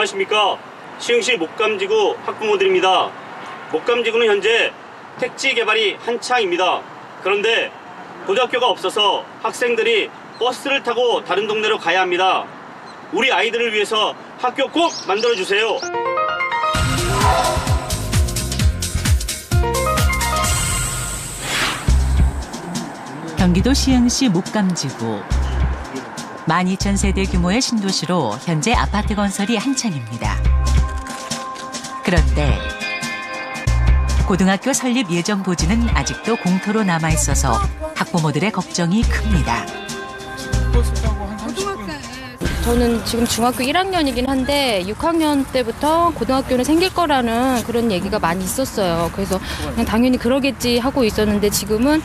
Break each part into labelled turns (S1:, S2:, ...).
S1: 안녕하십니까. 시흥시 목감지구 학부모들입니다. 목감지구는 현재 택지 개발이 한창입니다. 그런데 고등학교가 없어서 학생들이 버스를 타고 다른 동네로 가야 합니다. 우리 아이들을 위해서 학교 꼭 만들어주세요.
S2: 경기도 시흥시 목감지구. 12,000세대 규모의 신도시로 현재 아파트 건설이 한창입니다. 그런데 고등학교 설립 예정 부지는 아직도 공터로 남아있어서 학부모들의 걱정이 큽니다.
S3: 저는 지금 중학교 1학년이긴 한데 6학년 때부터 고등학교는 생길 거라는 그런 얘기가 많이 있었어요. 그래서 그냥 당연히 그러겠지 하고 있었는데 지금은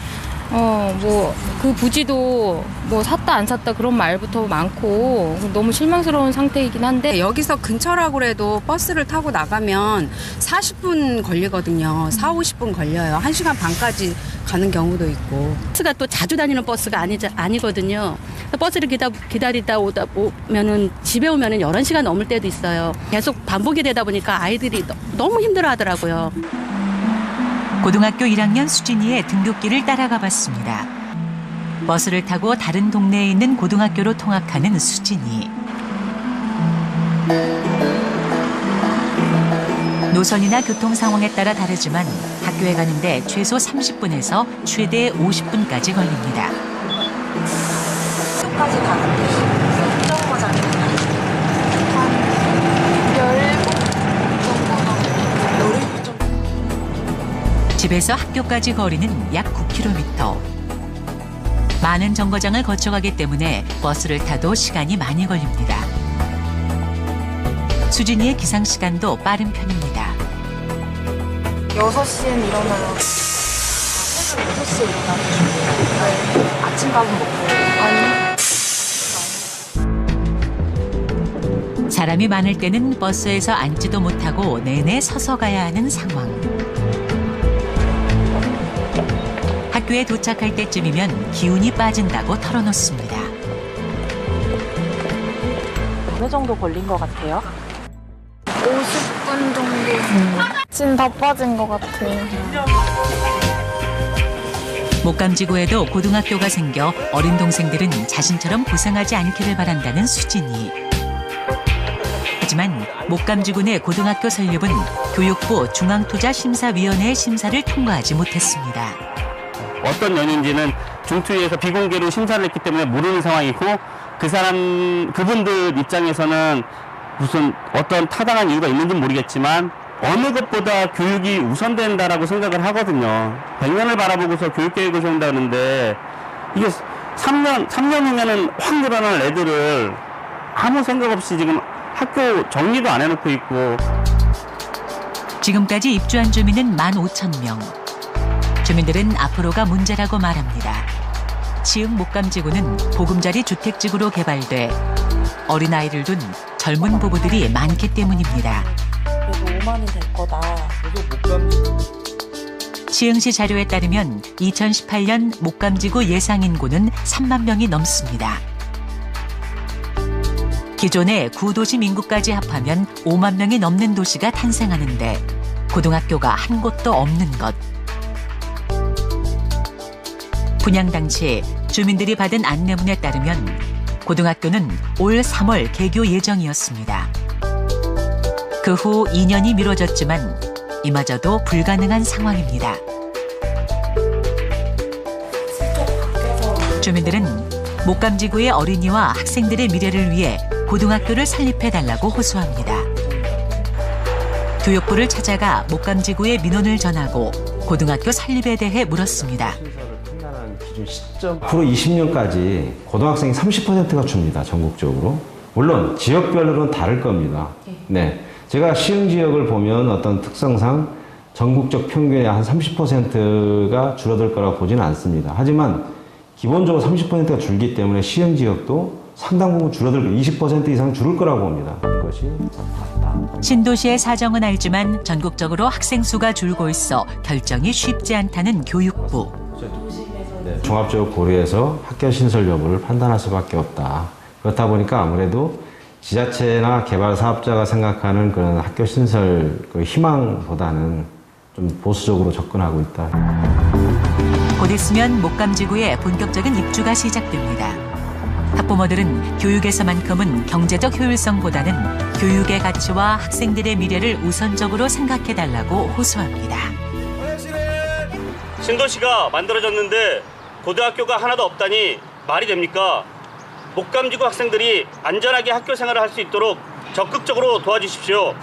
S3: 그 부지도 샀다 안 샀다 그런 말부터 많고 너무 실망스러운 상태이긴 한데
S4: 여기서 근처라고 해도 버스를 타고 나가면 40분 걸리거든요. 40-50분 걸려요. 1시간 반까지 가는 경우도 있고.
S5: 버스가 또 자주 다니는 버스가 아니거든요. 버스를 기다리다 오다 보면은 집에 오면은 11시간 넘을 때도 있어요. 계속 반복이 되다 보니까 아이들이 너무 힘들어 하더라고요.
S2: 고등학교 1학년 수진이의 등굣길을 따라가 봤습니다. 버스를 타고 다른 동네에 있는 고등학교로 통학하는 수진이. 노선이나 교통 상황에 따라 다르지만 학교에 가는데 최소 30분에서 최대 50분까지 걸립니다.
S6: 학교까지 가는데 정거장이 한 17 정도.
S2: 집에서 학교까지 거리는 약 9km. 많은 정거장을 거쳐가기 때문에 버스를 타도 시간이 많이 걸립니다. 수진이의 기상 시간도 빠른 편입니다.
S6: 6시엔 일어나요. 새벽 6시에 일어나요. 아침밥은 먹고. 아니요.
S2: 사람이 많을 때는 버스에서 앉지도 못하고 내내 서서 가야 하는 상황. 학교에 도착할 때쯤이면 기운이 빠진다고 털어놓습니다.
S6: 어느 정도 걸린 것 같아요? 50분 정도. 지금 다 빠진 것 같아요.
S2: 목감지구에도 고등학교가 생겨 어린 동생들은 자신처럼 고생하지 않기를 바란다는 수진이. 하지만 목감지구 내 고등학교 설립은 교육부 중앙투자심사위원회의 심사를 통과하지 못했습니다.
S1: 어떤 연인지는 중투위에서 비공개로 심사를 했기 때문에 모르는 상황이고 그분들 입장에서는 무슨 어떤 타당한 이유가 있는지는 모르겠지만 어느 것보다 교육이 우선된다라고 생각을 하거든요. 100년을 바라보고서 교육계획을 세운다는데 이게 3년 후면은 확 늘어날 애들을 아무 생각 없이 지금 학교 정리도 안 해놓고 있고.
S2: 지금까지 입주한 주민은 15,000명. 주민들은 앞으로가 문제라고 말합니다. 시흥 목감지구는 보금자리 주택지구로 개발돼 어린아이를 둔 젊은 부부들이 많기 때문입니다.
S6: 그래도 5만이 될 거다.
S2: 시흥시 자료에 따르면 2018년 목감지구 예상 인구는 3만 명이 넘습니다. 기존의 구도심 인구까지 합하면 5만 명이 넘는 도시가 탄생하는데 고등학교가 한 곳도 없는 것. 분양 당시 주민들이 받은 안내문에 따르면 고등학교는 올 3월 개교 예정이었습니다. 그 후 2년이 미뤄졌지만 이마저도 불가능한 상황입니다. 주민들은 목감지구의 어린이와 학생들의 미래를 위해 고등학교를 설립해달라고 호소합니다. 교육부를 찾아가 목감지구에 민원을 전하고 고등학교 설립에 대해 물었습니다.
S7: 기준 시점 앞으로 20년까지 고등학생이 30%가 줍니다. 전국적으로. 물론 지역별로는 다를 겁니다. 네, 제가 시흥 지역을 보면 어떤 특성상 전국적 평균의 한 30%가 줄어들 거라고 보지는 않습니다. 하지만 기본적으로 30%가 줄기 때문에 시흥 지역도 상당 부분 줄어들 거예요. 20% 이상 줄을 거라고 봅니다. 그것이 맞다.
S2: 신도시의 사정은 알지만 전국적으로 학생 수가 줄고 있어 결정이 쉽지 않다는 교육부.
S7: 종합적으로 고려해서 학교 신설 여부를 판단할 수밖에 없다. 그렇다 보니까 아무래도 지자체나 개발 사업자가 생각하는 그런 학교 신설 그 희망보다는 좀 보수적으로 접근하고 있다.
S2: 곧 있으면 목감지구에 본격적인 입주가 시작됩니다. 학부모들은 교육에서만큼은 경제적 효율성보다는 교육의 가치와 학생들의 미래를 우선적으로 생각해달라고 호소합니다.
S1: 신도시가 만들어졌는데 고등학교가 하나도 없다니 말이 됩니까? 목감지구 학생들이 안전하게 학교 생활을 할 수 있도록 적극적으로 도와주십시오.